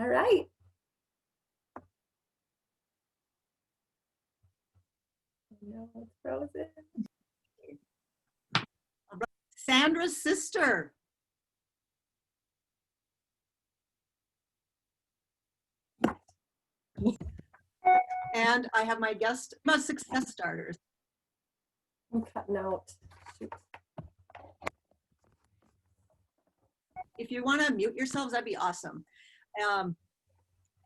All right. No, it's frozen. Sandra's sister. And I have my guest, my success starters. I'm cutting out. Shoot. If you want to mute yourselves, that'd be awesome.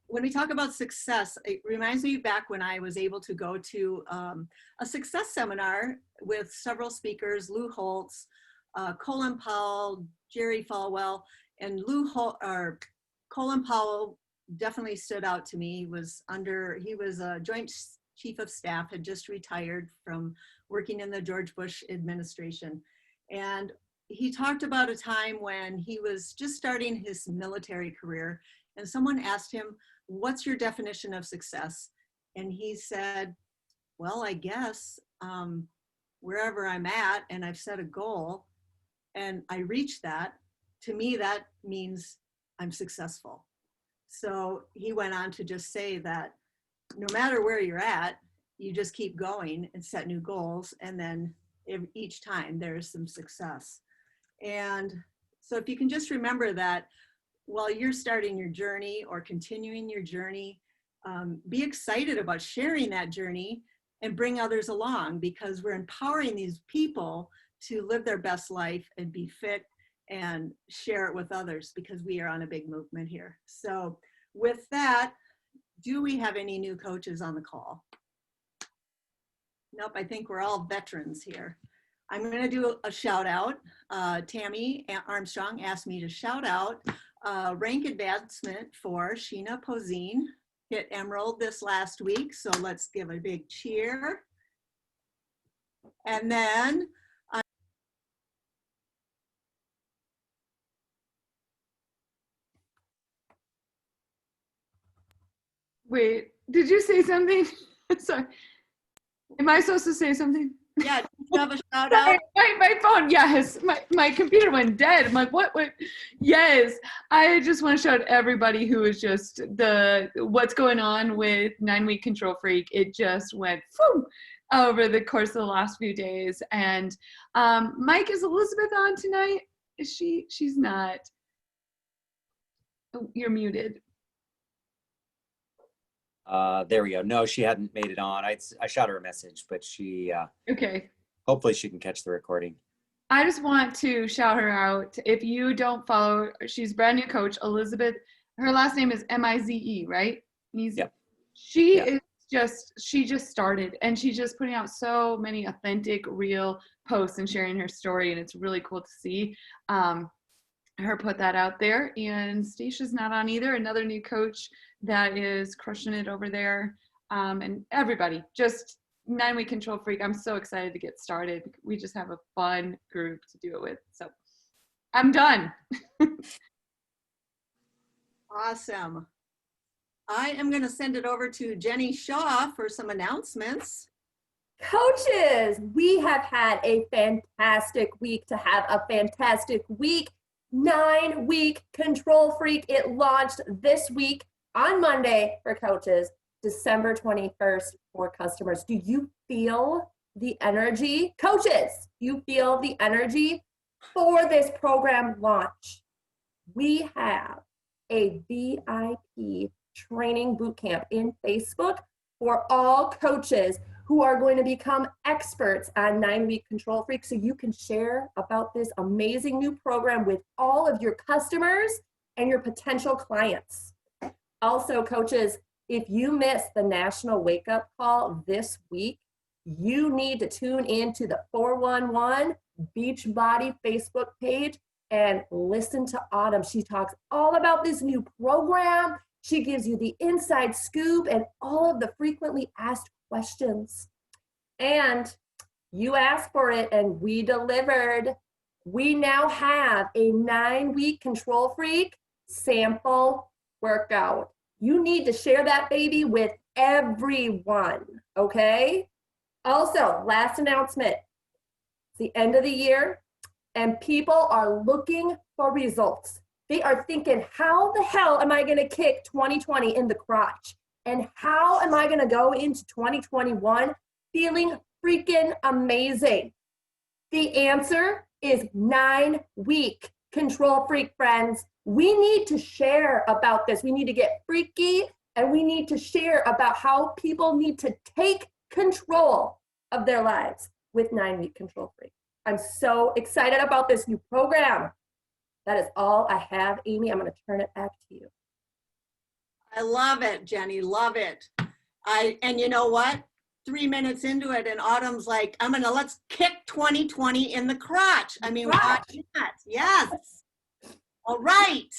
When we talk about success, it reminds me back when I was able to go to a success seminar with several speakers, Lou Holtz, Colin Powell, Jerry Falwell, and Colin Powell definitely stood out to me. He was a Joint Chief of Staff, had just retired from working in the George Bush administration. And he talked about a time when he was just starting his military career, and someone asked him, "What's your definition of success?" And he said, "Well, I guess wherever I'm at and I've set a goal and I reach that, to me, that means I'm successful." So he went on to just say that no matter where you're at, you just keep going and set new goals. And then each time there's some success. And so if you can just remember that while you're starting your journey or continuing your journey, be excited about sharing that journey and bring others along, because we're empowering these people to live their best life and be fit and share it with others, because we are on a big movement here. So with that, do we have any new coaches on the call? Nope, I think we're all veterans here. I'm going to do a shout out. Tammy Armstrong asked me to shout out rank advancement for Sheena Poseen. Hit Emerald this last week, so let's give a big cheer. And then wait, did you say something? Sorry. Am I supposed to say something? yeah, do you have a shout out? My phone, yes. My computer went dead. I'm like, what? Yes. I just want to shout out everybody who is just what's going on with 9-week Control Freak. It just went boom, over the course of the last few days. And Mike, is Elizabeth on tonight? Is she? She's not. Oh, you're muted. There we go. No, she hadn't made it on. I shot her a message, but she, Okay. hopefully she can catch the recording. I just want to shout her out. If you don't follow, she's brand new coach, Elizabeth. Her last name is Mize, right? Yep. She Yep. is she just started, and she's just putting out so many authentic, real posts and sharing her story, and it's really cool to see her put that out there. And Stacia's not on either, another new coach that is crushing it over there. And everybody, just 9-week Control Freak. I'm so excited to get started. We just have a fun group to do it with. So I'm done. Awesome. I am going to send it over to Jenny Shaw for some announcements. Coaches, we have had a fantastic week to have a fantastic week. 9-week Control Freak. It launched this week on Monday for coaches, December 21st for customers. Do you feel the energy? Coaches, you feel the energy for this program launch? We have a VIP training bootcamp in Facebook for all coaches who are going to become experts on 9-week Control Freak, so you can share about this amazing new program with all of your customers and your potential clients. Also, coaches, if you miss the National Wake Up Call this week, you need to tune in to the 411 Beachbody Facebook page and listen to Autumn. She talks all about this new program. She gives you the inside scoop and all of the frequently asked questions. And you asked for it and we delivered. We now have a 9-week Control Freak sample workout. You need to share that baby with everyone, okay? Also, last announcement, it's the end of the year and people are looking for results. They are thinking, how the hell am I going to kick 2020 in the crotch? And how am I going to go into 2021 feeling freaking amazing? The answer is 9-week control freak, friends. We need to share about this. We need to get freaky, and we need to share about how people need to take control of their lives with 9-week control freak. I'm so excited about this new program. That is all I have, Amy. I'm going to turn it back to you. I love it, Jenny. Love it. And you know what? 3 minutes into it, and Autumn's like, let's kick 2020 in the crotch. I mean, why not? Yes. All right.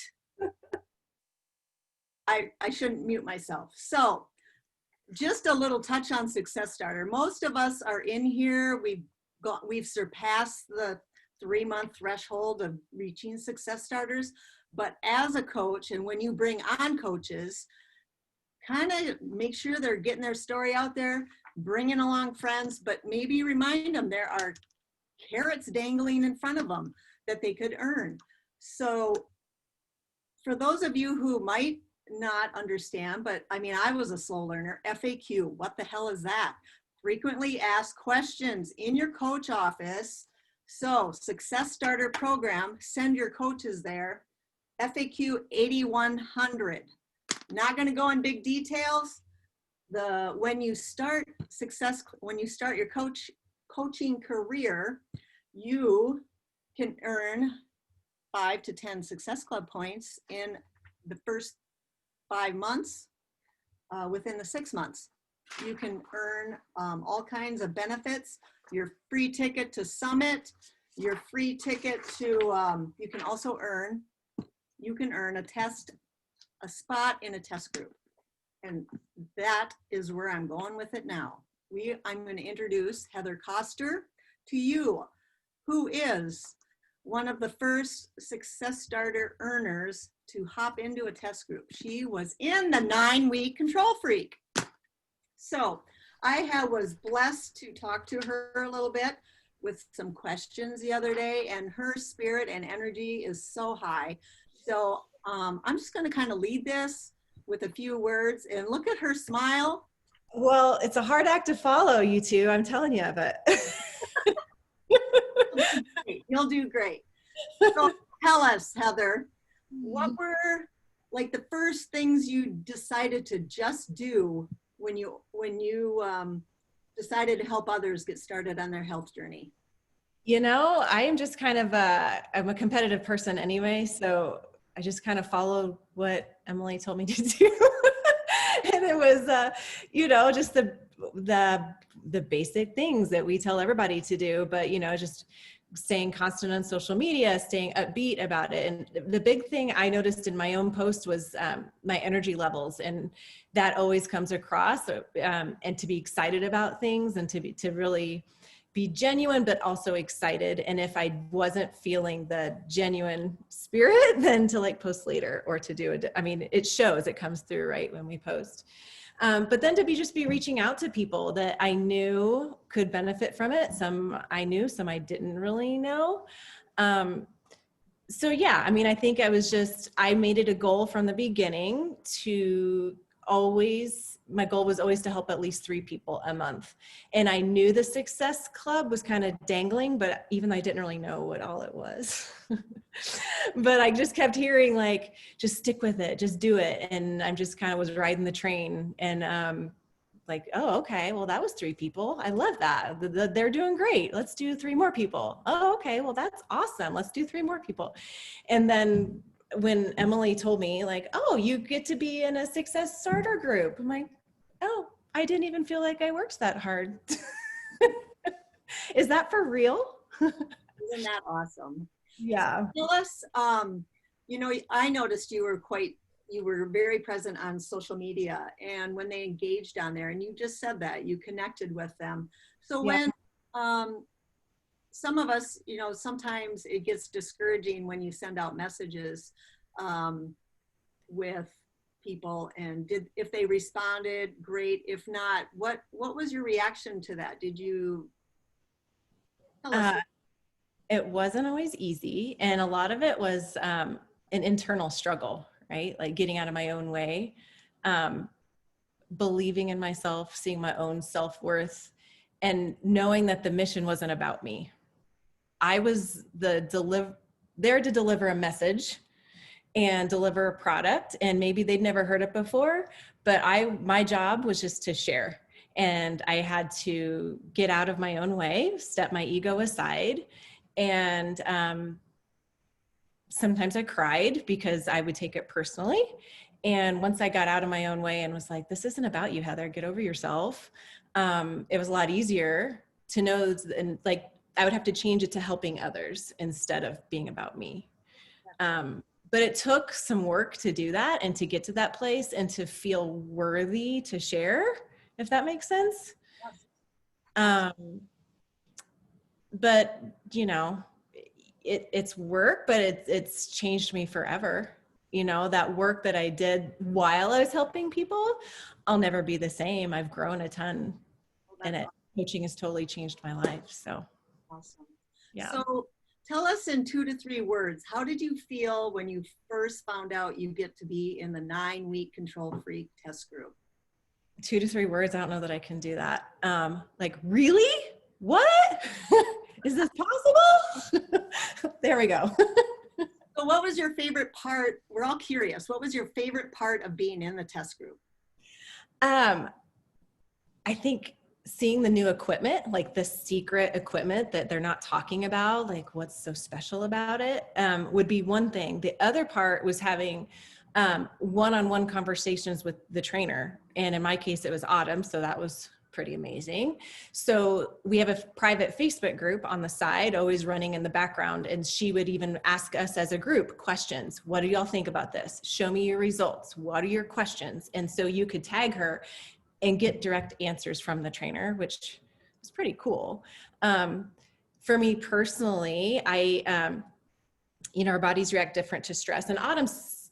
I shouldn't mute myself. So just a little touch on Success Starter. Most of us are in here. We've surpassed the 3-month threshold of reaching Success Starters. But as a coach, and when you bring on coaches, kind of make sure they're getting their story out there, bringing along friends, but maybe remind them there are carrots dangling in front of them that they could earn. So for those of you who might not understand, but I mean, I was a slow learner, FAQ, what the hell is that? Frequently asked questions in your coach office. So Success Starter program, send your coaches there. FAQ 8100. Not going to go in big details. When you start your coaching career, you can earn 5 to 10 Success Club points in the first 5 months. Within the 6 months, you can earn all kinds of benefits. Your free ticket to Summit, your free ticket to, you can also earn a spot in a test group. And that is where I'm going with it now. I'm going to introduce Heather Koster to you, who is one of the first Success Starter earners to hop into a test group. She was in the 9-week control freak. So I was blessed to talk to her a little bit with some questions the other day, and her spirit and energy is so high. So I'm just going to kind of lead this with a few words, and look at her smile. Well, it's a hard act to follow, you two, I'm telling you, but. You'll do great. So tell us, Heather, what were like the first things you decided to just do when you decided to help others get started on their health journey? You know, I am just kind of I'm a competitive person anyway, so I just kind of followed what Emily told me to do. And it was, you know, just the basic things that we tell everybody to do, but, you know, just staying constant on social media, staying upbeat about it. And the big thing I noticed in my own post was my energy levels, and that always comes across, and to be excited about things, and to really be genuine, but also excited. And if I wasn't feeling the genuine spirit, then to like post later or to do it. I mean, it shows, it comes through right when we post. But then to just be reaching out to people that I knew could benefit from it. Some I knew, some I didn't really know. So yeah, I mean, I think I made it a goal from the beginning to my goal was always to help at least 3 people a month. And I knew the Success Club was kind of dangling, but even though I didn't really know what all it was, but I just kept hearing like, just stick with it, just do it. And I just kind of was riding the train, and like, oh, okay, well, that was 3 people. I love that. They're doing great. Let's do 3 more people. Oh, okay, well, that's awesome. Let's do 3 more people. And then when Emily told me like, oh, you get to be in a Success Starter group, I'm like, oh, I didn't even feel like I worked that hard. Is that for real? Isn't that awesome? Yeah. So tell us, you know, I noticed you were very present on social media, and when they engaged on there, and you just said that you connected with them. So when some of us, you know, sometimes it gets discouraging when you send out messages with people, and if they responded, great. If not, what was your reaction to that? Did you tell us? It wasn't always easy, and a lot of it was an internal struggle, right? Like getting out of my own way, believing in myself, seeing my own self-worth, and knowing that the mission wasn't about me. I was there to deliver a message and deliver a product, and maybe they'd never heard it before, but my job was just to share. And I had to get out of my own way, step my ego aside. And sometimes I cried because I would take it personally. And once I got out of my own way and was like, this isn't about you, Heather, get over yourself. It was a lot easier to know, and like, I would have to change it to helping others instead of being about me. But it took some work to do that and to get to that place and to feel worthy to share, if that makes sense. But you know, it's work, but it's changed me forever. You know, that work that I did while I was helping people, I'll never be the same. I've grown a ton, and coaching has totally changed my life. So Awesome. yeah. So tell us in 2 to 3 words, how did you feel when you first found out you get to be in the 9-week Control Freak test group? 2 to 3 words. I don't know that I can do that. Like, really? What? Is this possible? There we go. So what was your favorite part? We're all curious. What was your favorite part of being in the test group? I think seeing the new equipment, like the secret equipment that they're not talking about, like what's so special about it, would be one thing. The other part was having one-on-one conversations with the trainer. And in my case, it was Autumn. So that was pretty amazing. So we have a private Facebook group on the side, always running in the background. And she would even ask us as a group questions. What do y'all think about this? Show me your results. What are your questions? And so you could tag her and get direct answers from the trainer, which was pretty cool. For me personally, our bodies react different to stress. And Autumn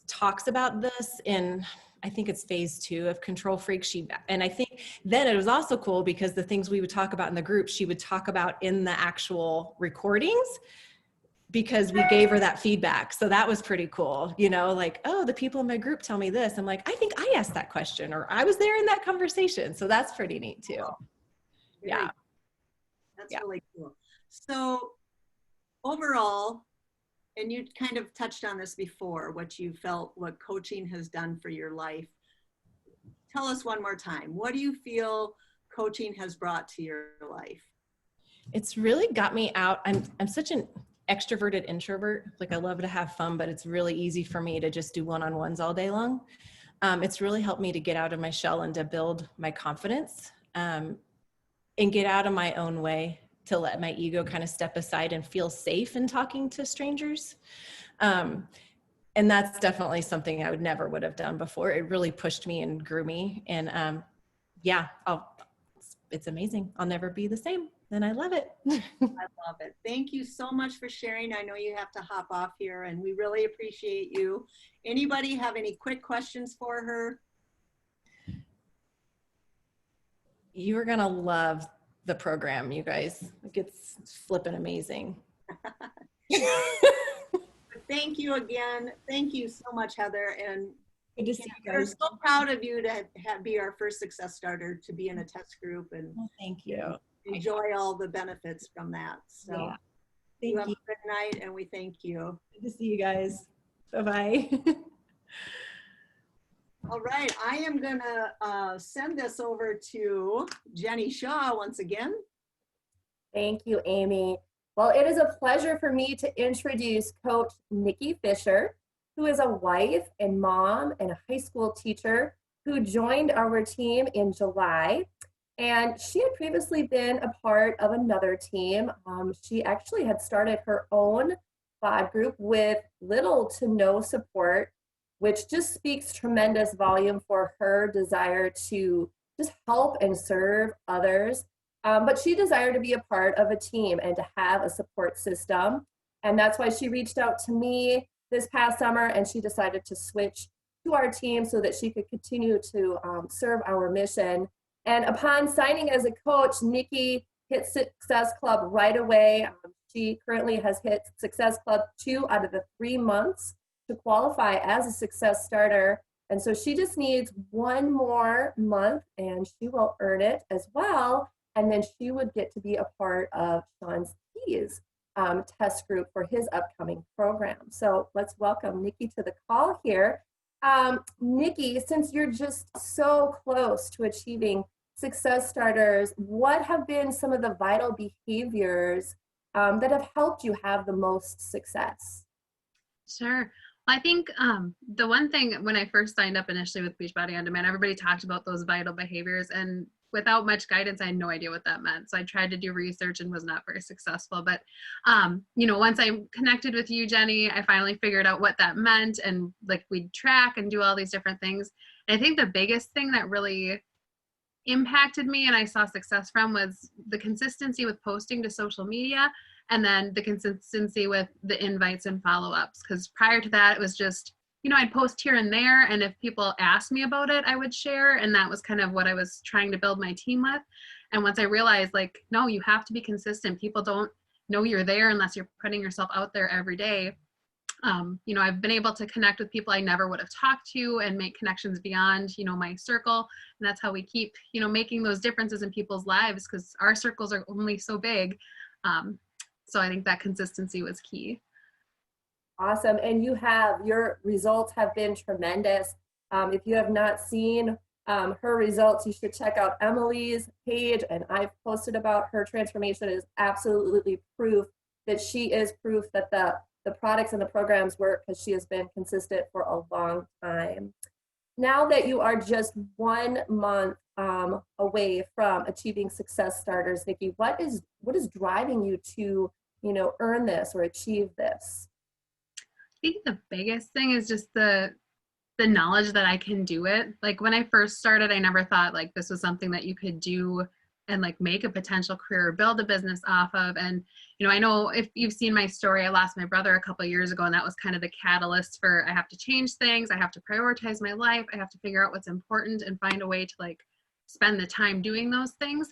talks about this in, I think it's phase 2 of Control Freak. And I think then it was also cool because the things we would talk about in the group, she would talk about in the actual recordings, because we gave her that feedback. So that was pretty cool. You know, like, oh, the people in my group tell me this. I'm like, I think I asked that question, or I was there in that conversation. So that's pretty neat too. Yeah. That's really cool. So overall, and you kind of touched on this before, what you felt, what coaching has done for your life. Tell us one more time. What do you feel coaching has brought to your life? It's really got me out. I'm such an extroverted introvert. Like, I love to have fun, but it's really easy for me to just do one-on-ones all day long. It's really helped me to get out of my shell and to build my confidence, and get out of my own way, to let my ego kind of step aside and feel safe in talking to strangers. And that's definitely something I would have done before. It really pushed me and grew me. And it's amazing. I'll never be the same. And I love it. I love it. Thank you so much for sharing. I know you have to hop off here, and we really appreciate you. Anybody have any quick questions for her? You're going to love the program, you guys. Like, it's flipping amazing. Thank you again. Thank you so much, Heather. And Good to see you we're guys. so proud of you to be our first success starter, to be in a test group and Thank you. enjoy all the benefits from that. So Yeah. you Thank have you. a good night, and we thank you. Good to see you guys. Bye-bye. All right, I am gonna send this over to Jenny Shaw once again. Thank you, Amy. Well, it is a pleasure for me to introduce Coach Nikki Fisher, who is a wife and mom and a high school teacher who joined our team in July. And she had previously been a part of another team. She actually had started her own pod group with little to no support, which just speaks tremendous volume for her desire to just help and serve others. But she desired to be a part of a team and to have a support system. And that's why she reached out to me this past summer, and she decided to switch to our team so that she could continue to serve our mission. And upon signing as a coach, Nikki hit Success Club right away. She currently has hit Success Club 2 out of the 3 months to qualify as a success starter. And so she just needs one more month and she will earn it as well. And then she would get to be a part of Sean's Keys test group for his upcoming program. So let's welcome Nikki to the call here. Nikki, since you're just so close to achieving success starters, what have been some of the vital behaviors that have helped you have the most success? Sure. Well, I think the one thing when I first signed up initially with Beachbody On Demand, everybody talked about those vital behaviors, and without much guidance, I had no idea what that meant. So I tried to do research and was not very successful. But, once I connected with you, Jenny, I finally figured out what that meant, and like we'd track and do all these different things. And I think the biggest thing that really impacted me and I saw success from was the consistency with posting to social media, and then the consistency with the invites and follow-ups. Because prior to that, it was just, I'd post here and there, and if people asked me about it, I would share, and that was kind of what I was trying to build my team with. And once I realized, like, no, you have to be consistent. People don't know you're there unless you're putting yourself out there every day. I've been able to connect with people I never would have talked to and make connections beyond, my circle. And that's how we keep, making those differences in people's lives, because our circles are only so big. So I think that consistency was key. Awesome. And your results have been tremendous. If you have not seen her results, you should check out Emily's page. And I've posted about her transformation. It is absolutely proof that she is proof that the products and the programs work, because she has been consistent for a long time. Now that you are just 1 month away from achieving success starters, Nikki, what is driving you to, earn this or achieve this? I think the biggest thing is just the knowledge that I can do it. Like when I first started, I never thought like this was something that you could do and like make a potential career or build a business off of. And, I know if you've seen my story, I lost my brother a couple of years ago, and that was kind of the catalyst for I have to change things. I have to prioritize my life. I have to figure out what's important and find a way to like spend the time doing those things.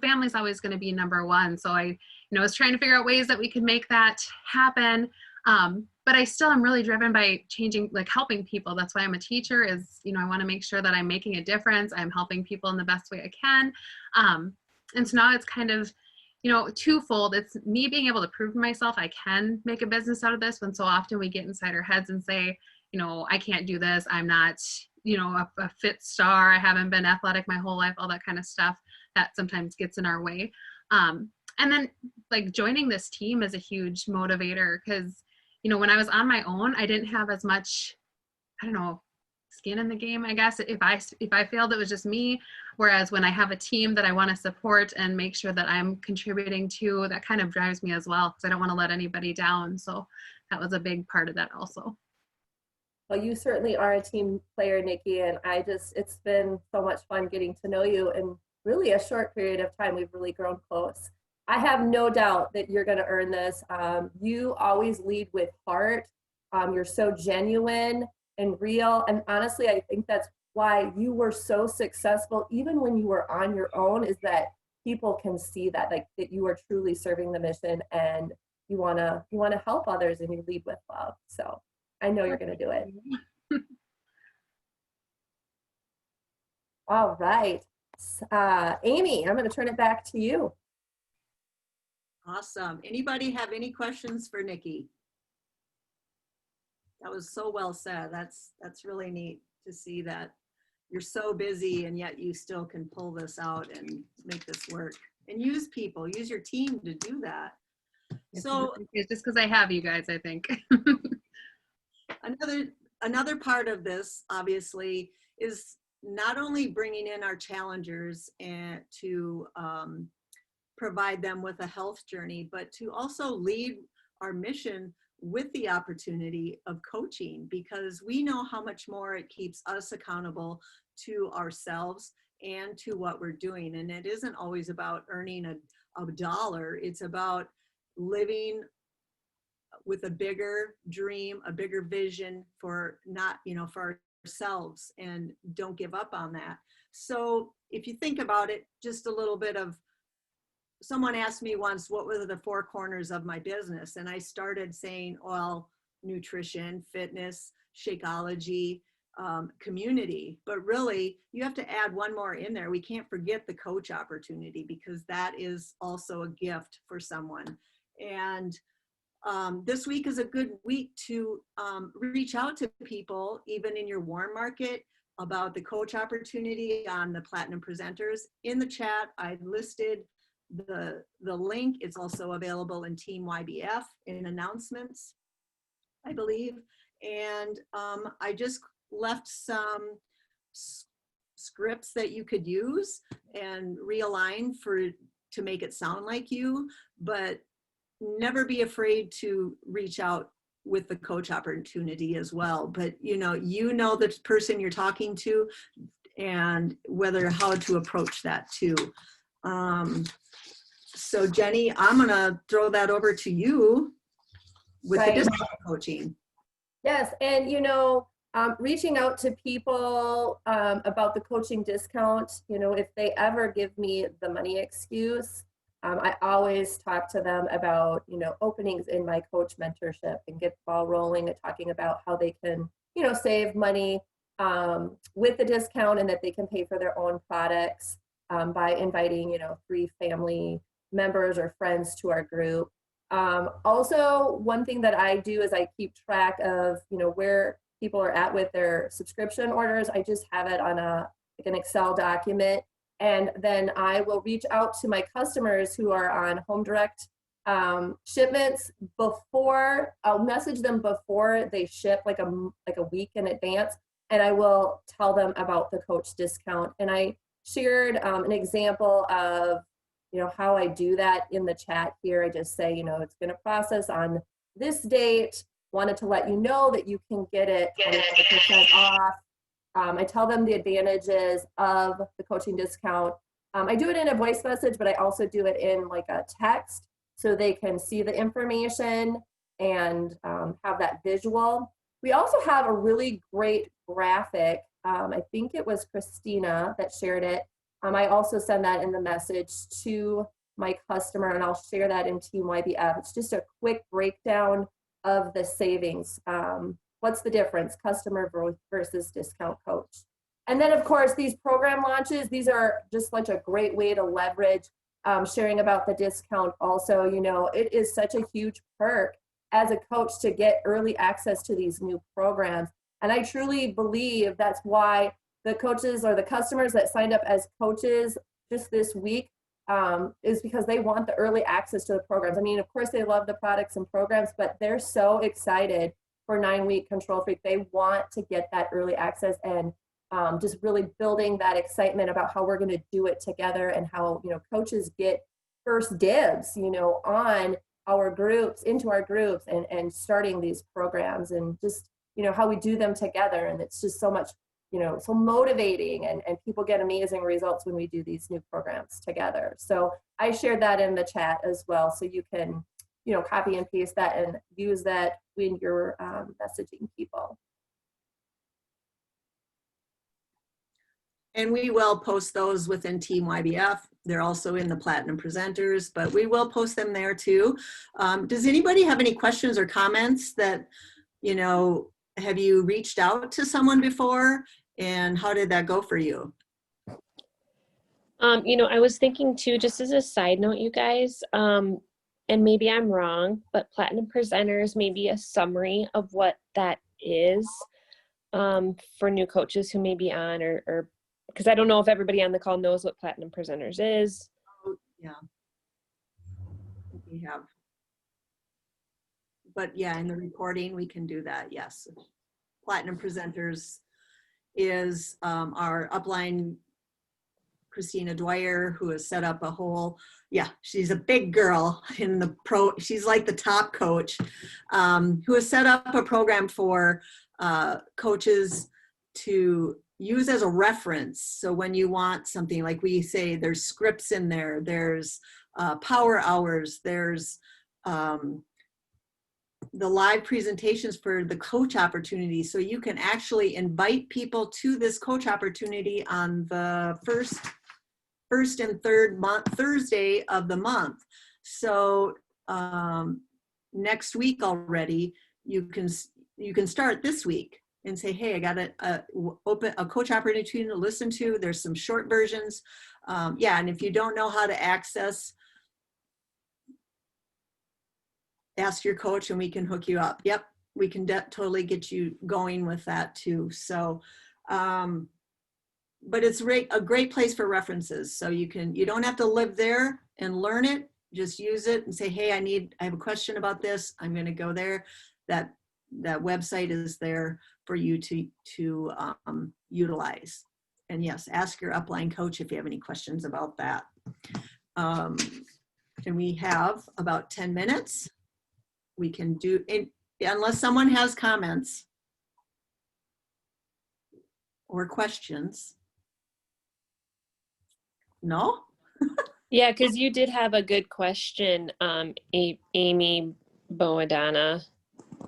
Family's always going to be number one. So I, was trying to figure out ways that we could make that happen. But I still am really driven by changing, like helping people. That's why I'm a teacher is, I want to make sure that I'm making a difference. I'm helping people in the best way I can. And so now it's kind of, twofold. It's me being able to prove to myself I can make a business out of this, when so often we get inside our heads and say, I can't do this. I'm not, a fit star. I haven't been athletic my whole life, all that kind of stuff that sometimes gets in our way. And then like joining this team is a huge motivator, because when I was on my own, I didn't have as much, skin in the game, I guess. If I failed, it was just me. Whereas when I have a team that I want to support and make sure that I'm contributing to, that kind of drives me as well, because I don't want to let anybody down. So that was a big part of that also. Well, you certainly are a team player, Nikki, and it's been so much fun getting to know you in really a short period of time. We've really grown close. I have no doubt that you're going to earn this. You always lead with heart. You're so genuine and real. And honestly, I think that's why you were so successful, even when you were on your own, is that people can see that, like that you are truly serving the mission and you want to help others and you lead with love. So I know you're going to do it. All right. Amy, I'm going to turn it back to you. Awesome. Anybody have any questions for Nikki? That was so well said. That's really neat to see that you're so busy and yet you still can pull this out and make this work and use your team to do that. So it's just because I have you guys, I think. another part of this obviously is not only bringing in our challengers and to provide them with a health journey, but to also lead our mission with the opportunity of coaching, because we know how much more it keeps us accountable to ourselves and to what we're doing. And it isn't always about earning a dollar. It's about living with a bigger dream, a bigger vision for for ourselves, and don't give up on that. So if you think about it, just a little bit of, someone asked me once, what were the four corners of my business? And I started saying, well, nutrition, fitness, Shakeology, community. But really, you have to add one more in there. We can't forget the coach opportunity, because that is also a gift for someone. And this week is a good week to reach out to people, even in your warm market, about the coach opportunity on the Platinum Presenters. In the chat, I listed the link. It's also available in Team YBF in announcements, I believe. And I just left some scripts that you could use and realign to make it sound like you, but never be afraid to reach out with the coach opportunity as well. But you know the person you're talking to, and how to approach that too. So Jenny, I'm gonna throw that over to you with the discount coaching. Yes, and reaching out to people about the coaching discount, if they ever give me the money excuse, I always talk to them about, openings in my coach mentorship and get the ball rolling and talking about how they can, save money with the discount, and that they can pay for their own products by inviting, 3 family members or friends to our group. Also, one thing that I do is I keep track of, where people are at with their subscription orders. I just have it on an Excel document. And then I will reach out to my customers who are on home direct shipments before. I'll message them before they ship, like a week in advance, and I will tell them about the coach discount. And I shared an example of how I do that in the chat here. I just say, it's going to process on this date. Wanted to let you know that you can get it 25% off. I tell them the advantages of the coaching discount. I do it in a voice message, but I also do it in like a text so they can see the information and have that visual. We also have a really great graphic. I think it was Christina that shared it. I also send that in the message to my customer, and I'll share that in Team YBF. It's just a quick breakdown of the savings. What's the difference, customer versus discount coach? And then, of course, these program launches, these are just such a great way to leverage sharing about the discount. Also, it is such a huge perk as a coach to get early access to these new programs. And I truly believe that's why the coaches or the customers that signed up as coaches just this week is because they want the early access to the programs. I mean, of course, they love the products and programs, but they're so excited for 9-week Control Freak. They want to get that early access, and just really building that excitement about how we're going to do it together, and how, coaches get first dibs, on our groups, into our groups, and starting these programs, and just, how we do them together. And it's just so much, so motivating, and people get amazing results when we do these new programs together. So I shared that in the chat as well. So you can, copy and paste that and use that when you're messaging people. And we will post those within Team YBF. They're also in the Platinum Presenters, but we will post them there too. Does anybody have any questions or comments that, have you reached out to someone before, and how did that go for you? I was thinking too, just as a side note, you guys, and maybe I'm wrong, but Platinum Presenters may be a summary of what that is for new coaches who may be on, or because I don't know if everybody on the call knows what Platinum Presenters is. Yeah, we have. But yeah, in the recording, we can do that, yes. Platinum Presenters is our upline, Christina Dwyer, who has set up a whole, she's a big girl in the she's like the top coach, who has set up a program for coaches to use as a reference. So when you want something, like we say, there's scripts in there, there's power hours, there's the live presentations for the coach opportunity. So you can actually invite people to this coach opportunity on the first and third Thursday of the month. So next week already, you can start this week and say, hey, I got a coach opportunity to listen to. There's some short versions. Yeah, and if you don't know how to access, ask your coach and we can hook you up. Yep, we can totally get you going with that too. So, but it's a great place for references. So you don't have to live there and learn it. Just use it and say, hey, I have a question about this. I'm going to go there. That website is there for you to utilize. And yes, ask your upline coach if you have any questions about that. And we have about 10 minutes. We can do it unless someone has comments or questions. No? Yeah, because you did have a good question, Amy Boadana,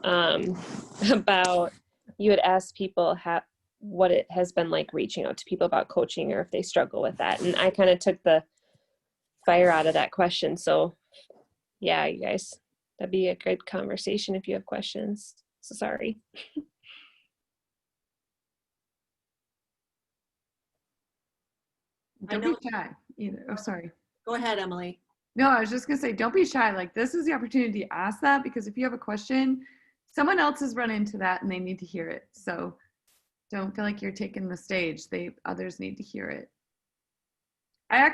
about you had asked people what it has been like reaching out to people about coaching or if they struggle with that. And I kind of took the fire out of that question. So yeah, you guys, that'd be a good conversation if you have questions. So sorry. Don't be shy either. Oh, sorry. Go ahead, Emily. No, I was just going to say, don't be shy. Like, this is the opportunity to ask that, because if you have a question, someone else has run into that and they need to hear it. So don't feel like you're taking the stage. Others need to hear it. I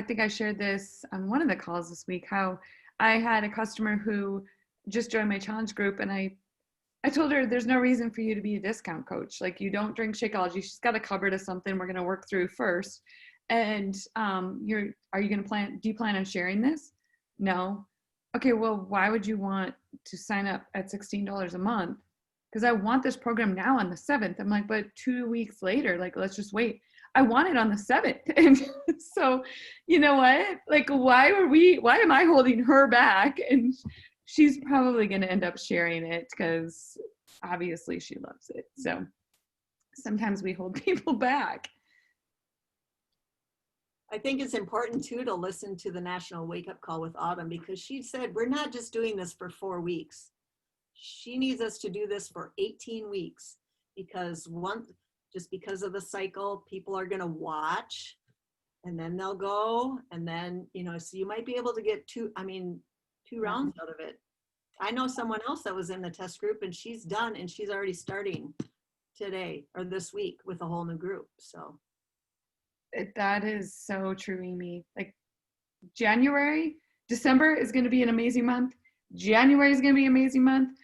think I shared this on one of the calls this week, how I had a customer who just joined my challenge group, and I told her there's no reason for you to be a discount coach. Like, you don't drink Shakeology. She's got a cupboard of something we're going to work through first. And do you plan on sharing this? No. Okay, well, why would you want to sign up at $16 a month? Because I want this program now on the 7th. I'm like, but 2 weeks later, like, let's just wait. I want it on the 7th. And so, you know what? Like, why am I holding her back? And she's probably going to end up sharing it because obviously she loves it. So sometimes we hold people back. I think it's important too to listen to the National Wake Up Call with Autumn, because she said, we're not just doing this for 4 weeks. She needs us to do this for 18 weeks because just because of the cycle, people are going to watch and then they'll go. And then, so you might be able to get two rounds out of it. I know someone else that was in the test group and she's done and she's already starting today or this week with a whole new group. So. That is so true, Amy. Like, December is going to be an amazing month. January is going to be an amazing month.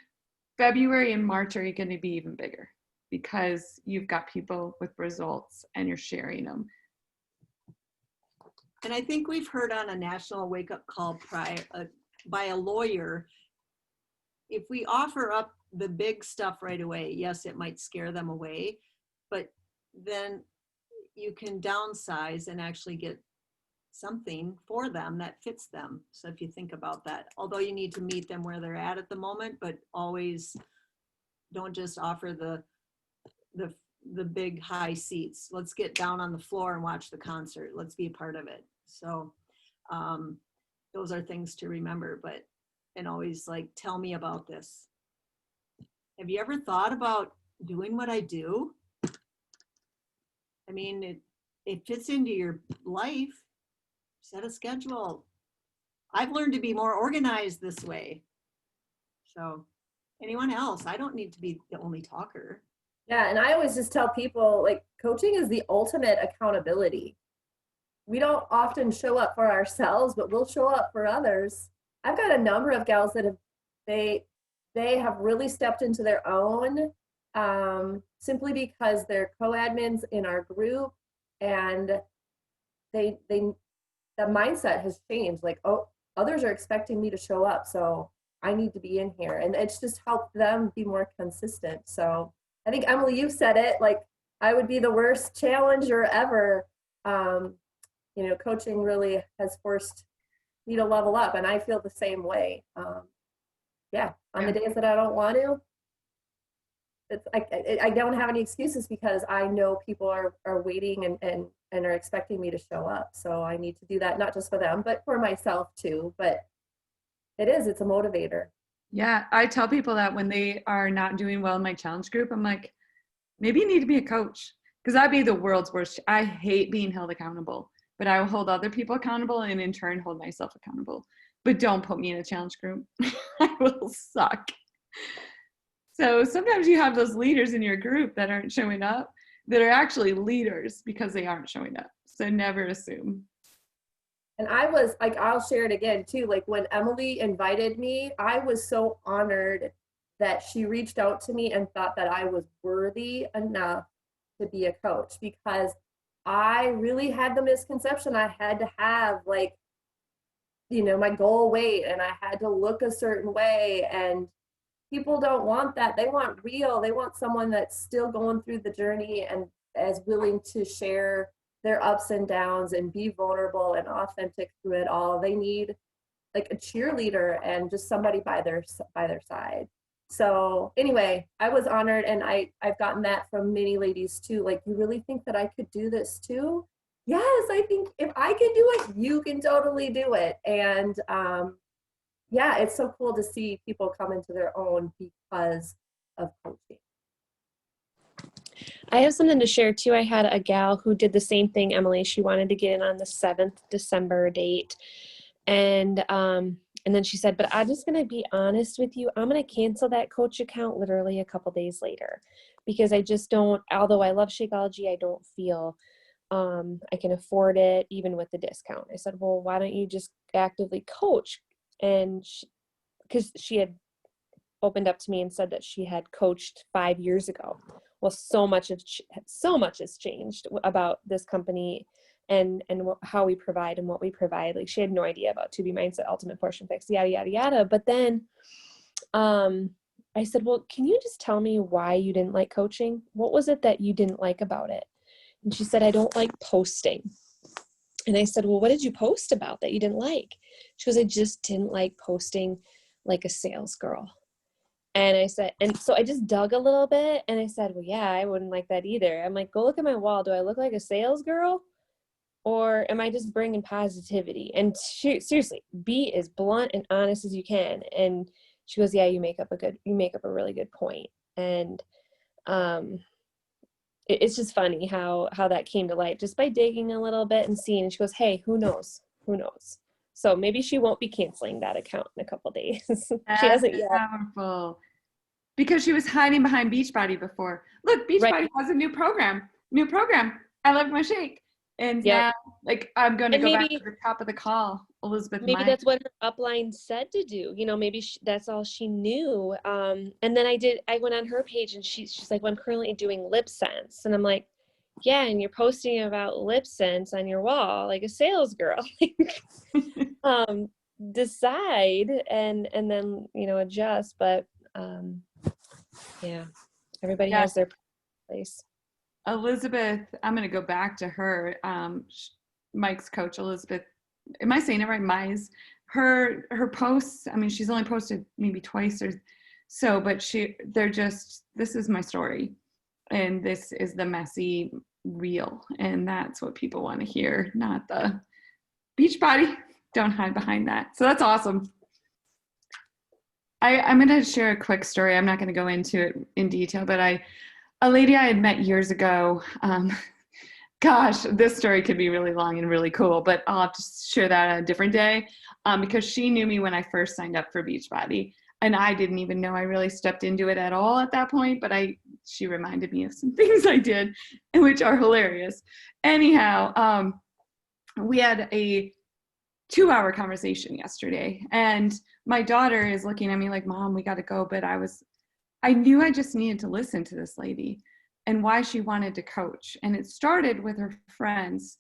February and March are going to be even bigger because you've got people with results and you're sharing them. And I think we've heard on a National Wake Up Call by a lawyer, if we offer up the big stuff right away, yes, it might scare them away, but then you can downsize and actually get something for them that fits them. So if you think about that, although you need to meet them where they're at the moment, but always don't just offer the big high seats. Let's get down on the floor and watch the concert. Let's be a part of it. So those are things to remember, and always like, tell me about this. Have you ever thought about doing what I do? I mean, it fits into your life. Set a schedule. I've learned to be more organized this way. So anyone else? I don't need to be the only talker. Yeah, and I always just tell people, like, coaching is the ultimate accountability. We don't often show up for ourselves, but we'll show up for others. I've got a number of gals that they have really stepped into their own simply because they're co-admins in our group, and the mindset has changed. Like, oh, others are expecting me to show up, so I need to be in here, and it's just helped them be more consistent. So I think, Emily, you said it, like, I would be the worst challenger ever. Coaching really has forced me to level up, and I feel the same way. The days that I don't want to, I don't have any excuses because I know people are waiting and are expecting me to show up. So I need to do that, not just for them, but for myself too. But it's a motivator. Yeah, I tell people that when they are not doing well in my challenge group, I'm like, maybe you need to be a coach, because I'd be the world's worst. I hate being held accountable, but I will hold other people accountable and in turn hold myself accountable. But don't put me in a challenge group. I will suck. So sometimes you have those leaders in your group that aren't showing up that are actually leaders because they aren't showing up. So never assume. And I was like, I'll share it again too. Like when Emily invited me, I was so honored that she reached out to me and thought that I was worthy enough to be a coach, because I really had the misconception I had to have like, my goal weight and I had to look a certain way. And people don't want that. They want real. They want someone that's still going through the journey and as willing to share their ups and downs and be vulnerable and authentic through it all. They need like a cheerleader and just somebody by their side. So anyway, I was honored, and I've gotten that from many ladies too. Like, you really think that I could do this too? Yes, I think if I can do it, you can totally do it. And yeah, it's so cool to see people come into their own because of coaching. I have something to share too. I had a gal who did the same thing, Emily. She wanted to get in on the 7th December date. And then she said, but I'm just going to be honest with you. I'm going to cancel that coach account literally a couple days later, because I just don't, although I love Shakeology, I don't feel I can afford it even with the discount. I said, well, why don't you just actively coach? And because she had opened up to me and said that she had coached 5 years ago. Well, so much has changed about this company and how we provide and what we provide. Like, she had no idea about 2B Mindset, Ultimate Portion Fix, yada, yada, yada. But then I said, well, can you just tell me why you didn't like coaching? What was it that you didn't like about it? And she said, I don't like posting. And I said, well, what did you post about that you didn't like? She goes, I just didn't like posting like a sales girl. And I said, and so I just dug a little bit and I said, well, yeah, I wouldn't like that either. I'm like, go look at my wall. Do I look like a sales girl? Or am I just bringing positivity? And seriously, be as blunt and honest as you can. And she goes, yeah, you make up a really good point. And it's just funny how that came to light just by digging a little bit and seeing. And she goes, hey, who knows? So maybe she won't be canceling that account in a couple days. She hasn't yet. Powerful. Because she was hiding behind Beachbody before. Look, Beachbody has a new program. I love my shake. And now, like, I'm going to go back to the top of the call, Elizabeth. Maybe that's what her upline said to do. Maybe that's all she knew. And then I went on her page and she's like, well, I'm currently doing LipSense. And I'm like, yeah, and you're posting about LipSense on your wall like a sales girl. Decide and then adjust. But yeah, everybody has their place. Elizabeth, I'm going to go back to her. Mike's coach, Elizabeth. Am I saying it right? Mize. Her posts. I mean, she's only posted maybe twice or so, but this is my story, and this is the messy real, and that's what people want to hear, not the Beachbody. Don't hide behind that. So that's awesome. I'm going to share a quick story. I'm not going to go into it in detail, but a lady I had met years ago, gosh, this story could be really long and really cool, but I'll have to share that a different day because she knew me when I first signed up for Beachbody, and I didn't even know I really stepped into it at all at that point, but she reminded me of some things I did, which are hilarious. Anyhow, we had a 2-hour conversation yesterday, and my daughter is looking at me like, Mom, we got to go, but I knew I just needed to listen to this lady and why she wanted to coach. And it started with her friends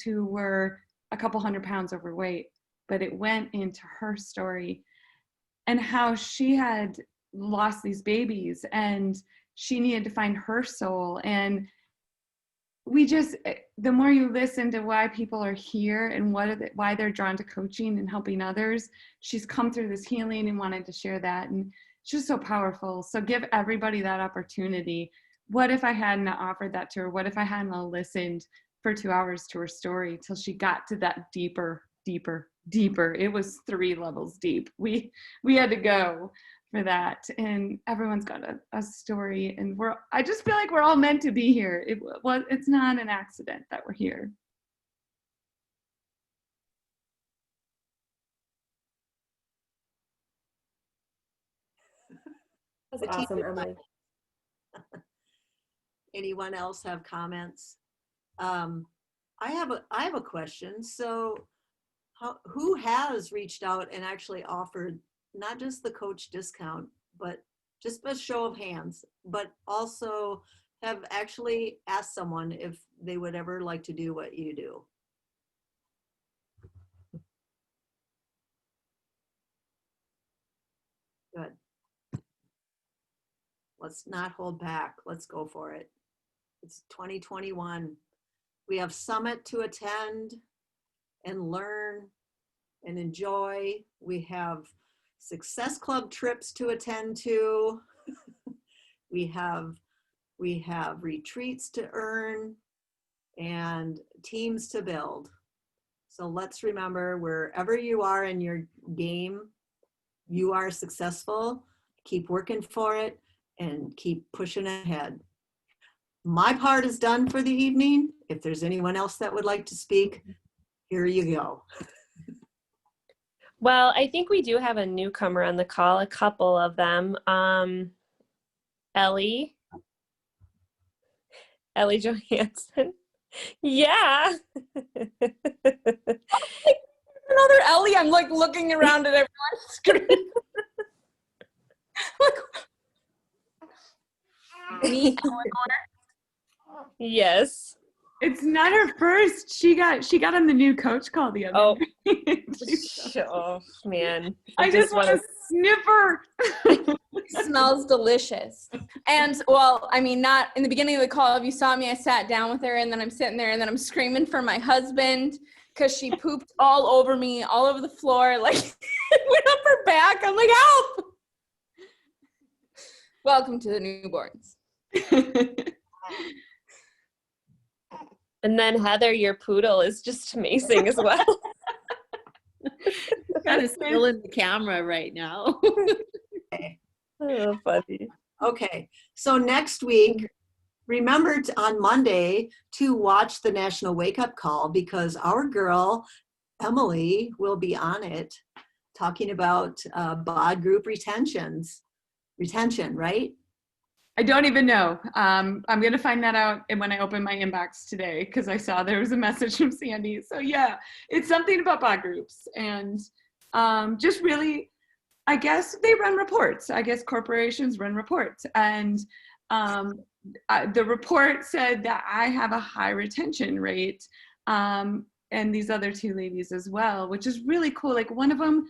who were a couple 100 pounds overweight, but it went into her story and how she had lost these babies and she needed to find her soul. And the more you listen to why people are here and why they're drawn to coaching and helping others, she's come through this healing and wanted to share that. And it's just so powerful. So give everybody that opportunity. What if I hadn't offered that to her? What if I hadn't listened for 2 hours to her story till she got to that deeper deeper. It was 3 levels deep. We had to go for that, and everyone's got a story, and I just feel like we're all meant to be here. It's not an accident that we're here. That's The team awesome, is Emily. Anyone else have comments? I have a question. So who has reached out and actually offered not just the coach discount, but just a show of hands, but also have actually asked someone if they would ever like to do what you do? Good. Let's not hold back. Let's go for it. It's 2021. We have Summit to attend and learn and enjoy. We have Success Club trips to attend to. we have retreats to earn and teams to build. So let's remember, wherever you are in your game, you are successful. Keep working for it and keep pushing ahead. My part is done for the evening. If there's anyone else that would like to speak, here you go. Well, I think we do have a newcomer on the call, a couple of them. Ellie Johansson. Yeah. Another Ellie. I'm like looking around at everyone's screen. Me, Yes. It's not her first. She got on the new coach call the other day. Oh man. I just want to sniff her. smells delicious. And well, I mean, not in the beginning of the call, if you saw me, I sat down with her and then I'm sitting there and then I'm screaming for my husband because she pooped all over me, all over the floor, like went up her back. I'm like, help! Welcome to the newborns. And then Heather, your poodle is just amazing as well. Kind of still in the camera right now. Oh, funny. Okay, so next week, remember on Monday to watch the National Wake Up Call, because our girl, Emily, will be on it talking about BOD group retention, right? I don't even know. I'm going to find that out when I open my inbox today, because I saw there was a message from Sandy. So yeah, it's something about BOD groups, and just really, I guess they run reports. I guess corporations run reports, and the report said that I have a high retention rate, and these other 2 ladies as well, which is really cool. Like one of them,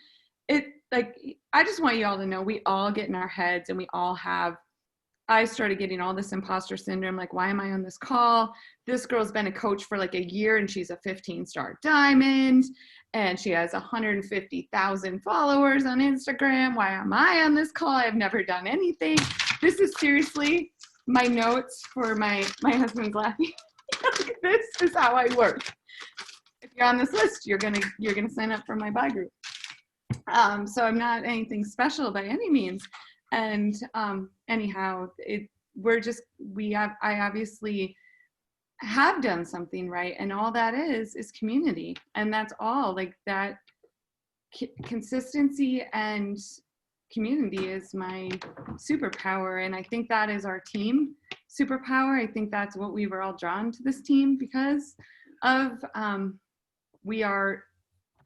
I just want you all to know, we all get in our heads, and we all have. I started getting all this imposter syndrome, like, why am I on this call? This girl's been a coach for like a year and she's a 15-star diamond and she has 150,000 followers on Instagram. Why am I on this call? I've never done anything. This is seriously my notes for my husband's laughing. This is how I work. If you're on this list, you're gonna sign up for my BOD group. So I'm not anything special by any means. And anyhow, I obviously have done something right, and all that is community, and that's all. Like that consistency and community is my superpower, and I think that is our team superpower. I think that's what we were all drawn to this team because of. We are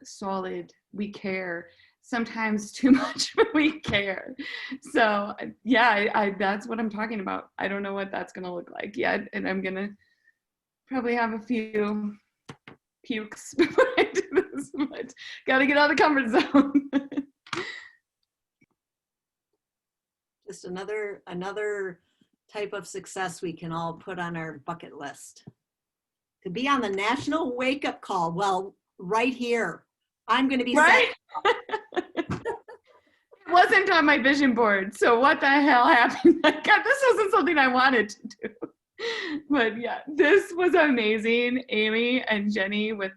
solid. We care. Sometimes too much, but we care. So yeah, that's what I'm talking about. I don't know what that's gonna look like yet, and I'm gonna probably have a few pukes before I do this, but gotta get out of the comfort zone. Just another type of success we can all put on our bucket list. To be on the National Wake Up Call, well, right here. I'm going to be right. It wasn't on my vision board, so what the hell happened? God, this wasn't something I wanted to do. But yeah, this was amazing. Amy and Jenny with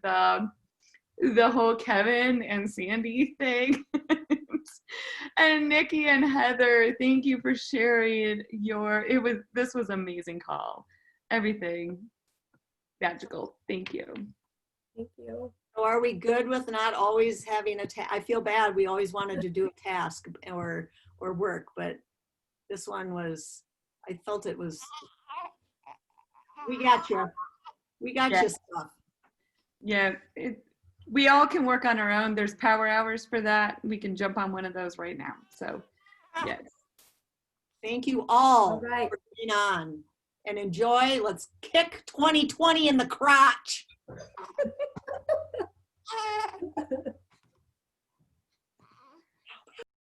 the whole Kevin and Sandy thing. And Nikki and Heather, thank you for sharing this was amazing call. Everything magical. Thank you. Thank you. So are we good with not always having I feel bad. We always wanted to do a task or work, but this one was, I felt it was, we got you. We got you stuff. Yeah, we all can work on our own. There's power hours for that. We can jump on one of those right now. So, yes. Thank you all All right. for being on, and enjoy. Let's kick 2020 in the crotch.